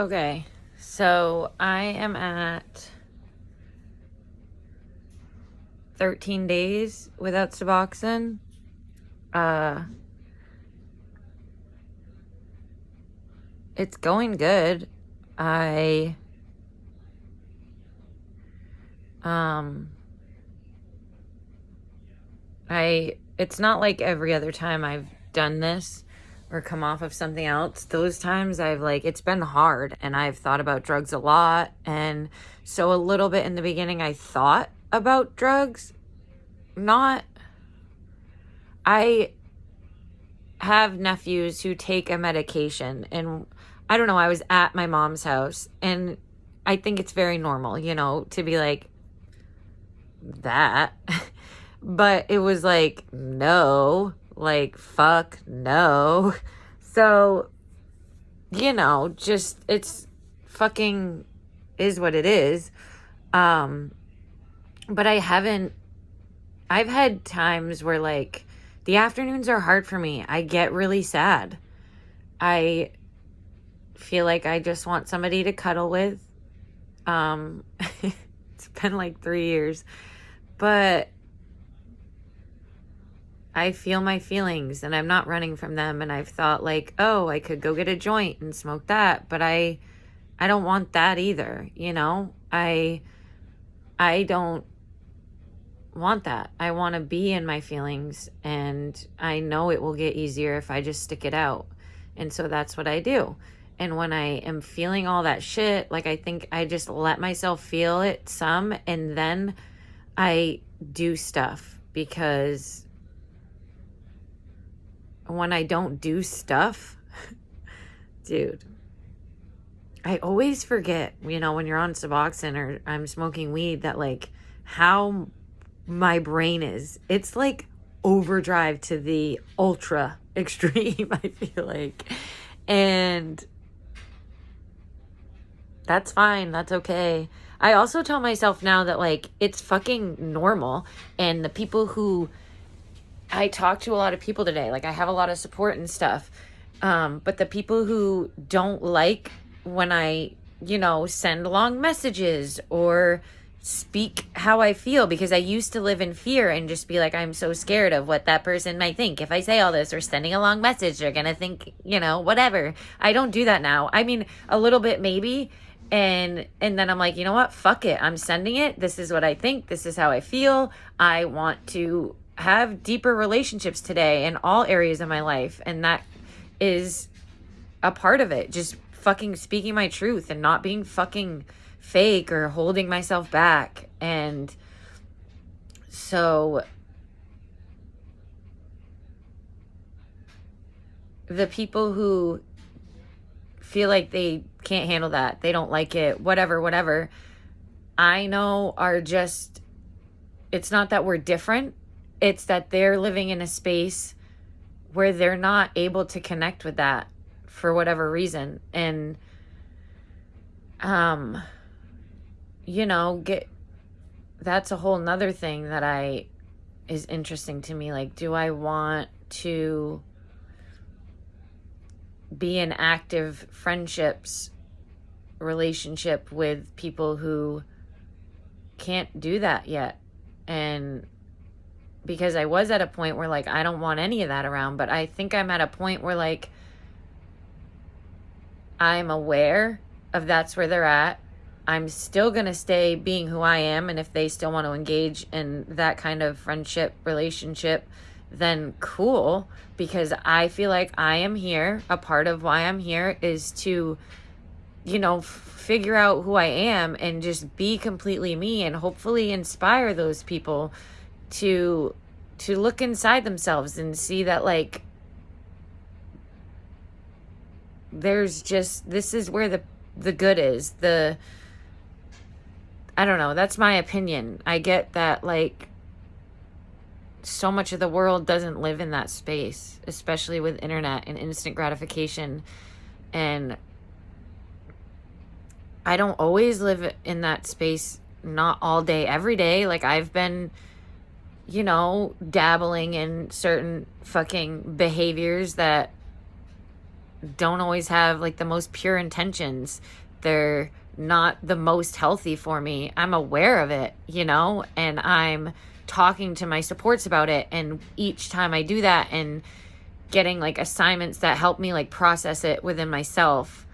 Okay, so I am at 13 days without suboxone. It's going good. I it's not like every other time I've done this or come off of something else. Those times it's been hard and I've thought about drugs a lot. And so a little bit in the beginning, I thought about drugs. I have nephews who take a medication, and I don't know, I was at my mom's house and I think it's very normal, to be like that. But it was like, no, like, fuck no. So, just, it's fucking is what it is. But I've had times where like the afternoons are hard for me. I get really sad. I feel like I just want somebody to cuddle with. It's been like 3 years, but I feel my feelings and I'm not running from them. And I've thought like, oh, I could go get a joint and smoke that, but I don't want that either. I don't want that. I want to be in my feelings, and I know it will get easier if I just stick it out. And so that's what I do. And when I am feeling all that shit, like, I think I just let myself feel it some, and then I do stuff, because when I don't do stuff, dude, I always forget, when you're on Suboxone or I'm smoking weed, that like how my brain is. It's like overdrive to the ultra extreme, I feel like. And that's fine. That's okay. I also tell myself now that like it's fucking normal. And the people who I talk to, a lot of people today, like I have a lot of support and stuff. But the people who don't like when I, send long messages or speak how I feel, because I used to live in fear and just be like, I'm so scared of what that person might think. If I say all this or sending a long message, they're going to think, whatever. I don't do that now. I mean, a little bit maybe. And then I'm like, you know what? Fuck it. I'm sending it. This is what I think. This is how I feel. I want to have deeper relationships today in all areas of my life. And that is a part of it. Just fucking speaking my truth and not being fucking fake or holding myself back. And so the people who feel like they can't handle that, they don't like it, whatever, I know are just, it's not that we're different. It's that they're living in a space where they're not able to connect with that for whatever reason. And, that's a whole nother thing that is interesting to me. Like, do I want to be in active relationship with people who can't do that yet? And because I was at a point where like, I don't want any of that around, but I think I'm at a point where like, I'm aware of that's where they're at. I'm still going to stay being who I am. And if they still want to engage in that kind of friendship, relationship, then cool. Because I feel like I am here. A part of why I'm here is to, figure out who I am and just be completely me, and hopefully inspire those people to look inside themselves and see that like, there's just, this is where the good is. I don't know, that's my opinion. I get that like so much of the world doesn't live in that space, especially with internet and instant gratification. And I don't always live in that space, not all day, every day. Like I've been, dabbling in certain fucking behaviors that don't always have like the most pure intentions. They're not the most healthy for me. I'm aware of it, you know, and I'm talking to my supports about it. And each time I do that and getting like assignments that help me like process it within myself.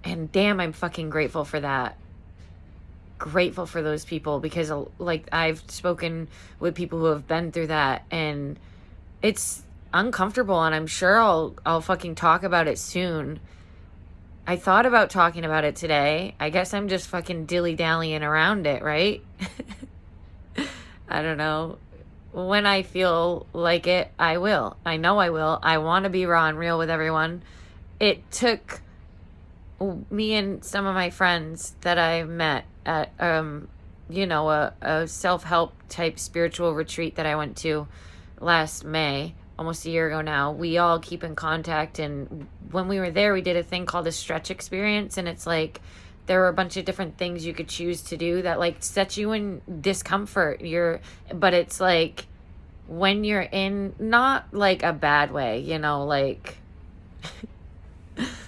And damn, I'm fucking grateful for that. Grateful for those people, because like I've spoken with people who have been through that, and it's uncomfortable, and I'm sure I'll fucking talk about it soon. I thought about talking about it today. I guess I'm just fucking dilly-dallying around it, right? I don't know. When I feel like it, I will. I know I will. I want to be raw and real with everyone. It took me and some of my friends that I met at, you know, a self-help type spiritual retreat that I went to last May, almost a year ago now. We all keep in contact, and when we were there, we did a thing called a stretch experience, and it's like there were a bunch of different things you could choose to do that like set you in discomfort. But it's like when you're in, not like a bad way, you know, like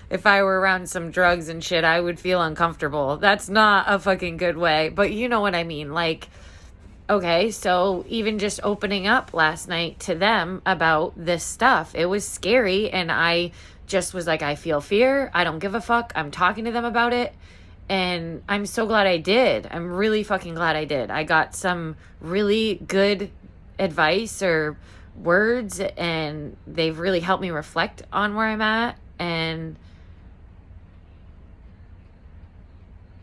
if I were around some drugs and shit, I would feel uncomfortable. That's not a fucking good way, but you know what I mean. Like, okay, so even just opening up last night to them about this stuff, it was scary, and I just was like, I feel fear. I don't give a fuck. I'm talking to them about it, and I'm so glad I did. I'm really fucking glad I did. I got some really good advice or words, and they've really helped me reflect on where I'm at, and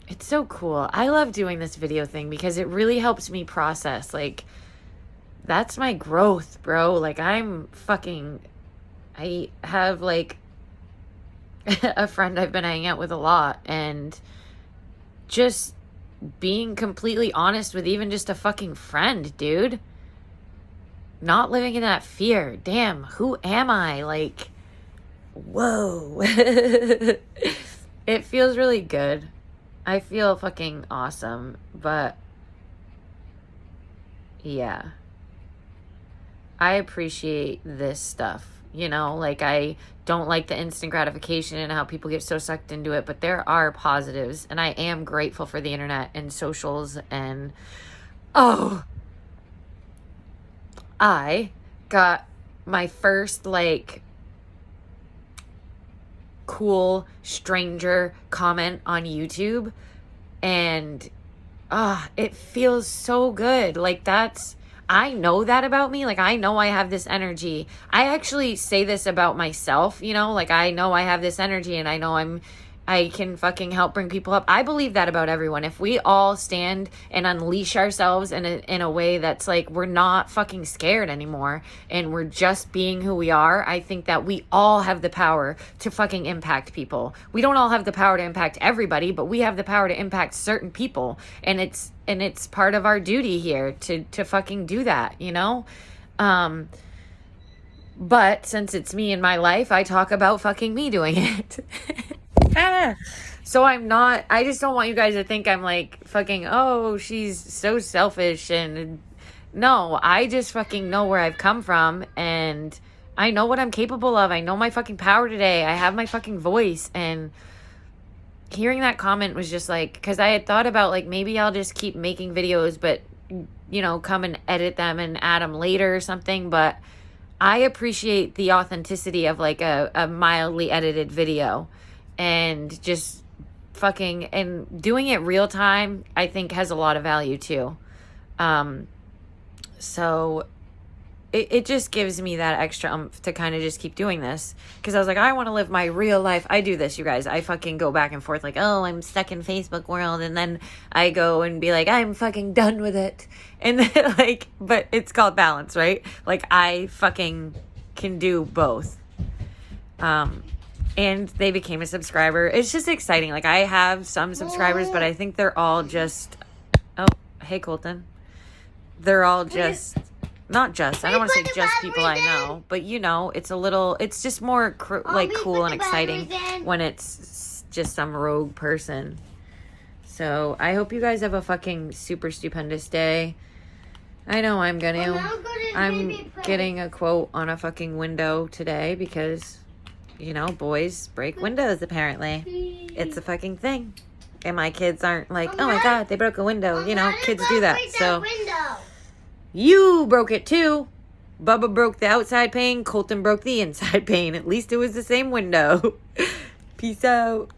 it's so cool. I love doing this video thing because it really helps me process. Like, that's my growth, bro. Like, I have like a friend I've been hanging out with a lot, and just being completely honest with even just a fucking friend, dude. Not living in that fear. Damn, who am I? Like, whoa. It feels really good. I feel fucking awesome, but yeah, I appreciate this stuff, you know, like I don't like the instant gratification and how people get so sucked into it, but there are positives, and I am grateful for the internet and socials. And I got my first like cool stranger comment on YouTube, and it feels so good. Like, I know that about me. Like, I know I have this energy. I actually say this about myself, you know, like I know I have this energy, and I know I can fucking help bring people up. I believe that about everyone. If we all stand and unleash ourselves in a way that's like we're not fucking scared anymore, and we're just being who we are, I think that we all have the power to fucking impact people. We don't all have the power to impact everybody, but we have the power to impact certain people, and it's part of our duty here to fucking do that, you know? But since it's me in my life, I talk about fucking me doing it. So I just don't want you guys to think I'm like fucking, oh, she's so selfish. And no, I just fucking know where I've come from, and I know what I'm capable of. I know my fucking power today. I have my fucking voice. And hearing that comment was just like, because I had thought about like, maybe I'll just keep making videos, but you know, come and edit them and add them later or something. But I appreciate the authenticity of like a mildly edited video. And just fucking, and doing it real time, I think has a lot of value too. So it just gives me that extra oomph to kind of just keep doing this. Because I was like, I want to live my real life. I do this, you guys. I fucking go back and forth like, oh, I'm stuck in Facebook world. And then I go and be like, I'm fucking done with it. And then like, but it's called balance, right? Like I fucking can do both. And they became a subscriber. It's just exciting. Like, I have some subscribers, but I think they're all just... Oh, hey, Colton. They're all just... Not just. I don't want to say just people I know. But, you know, it's a little... It's just more, like, cool and exciting when it's just some rogue person. So, I hope you guys have a fucking super stupendous day. I know I'm gonna. I'm getting a quote on a fucking window today because... you know, boys break windows, apparently. It's a fucking thing. And my kids aren't like, oh my God, they broke a window. You know, kids do that. So you broke it too. Bubba broke the outside pane. Colton broke the inside pane. At least it was the same window. Peace out.